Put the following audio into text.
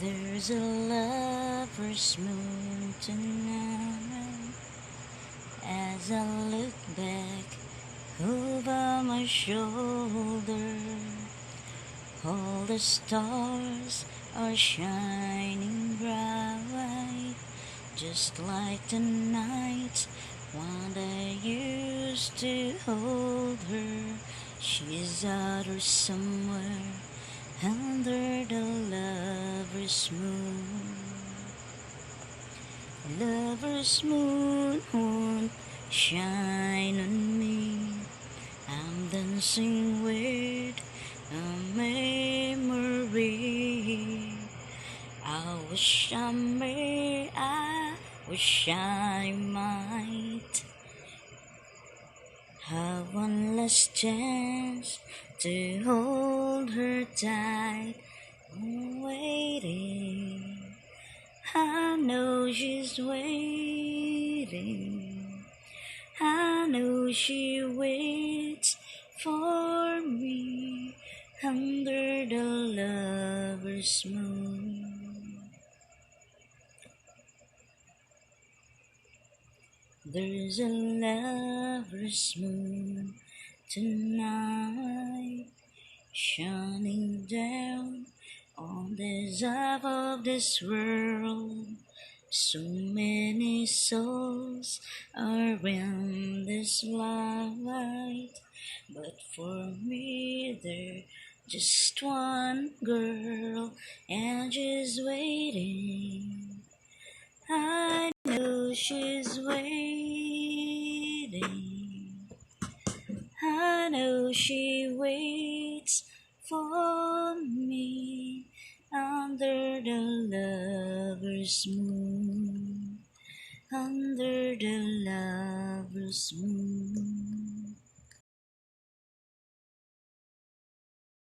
There's a lover's moon tonight. As I look back over my shoulder, all the stars are shining bright, just like the night when I used to hold her. She's out or somewhere under the lover's moon. Lover's moon won't shine on me. I'm dancing with a memory. I wish I wish I might have one last chance to hold her tight. I'm waiting. I know she's waiting. I know she waits for me under the lover's moon. There's a lover's moon tonight, shining down on this half of this world. So many souls are in this light, but for me there's just one girl, and she's waiting. I know she's waiting. I know she waits for me under the lover's moon. Under the lover's moon.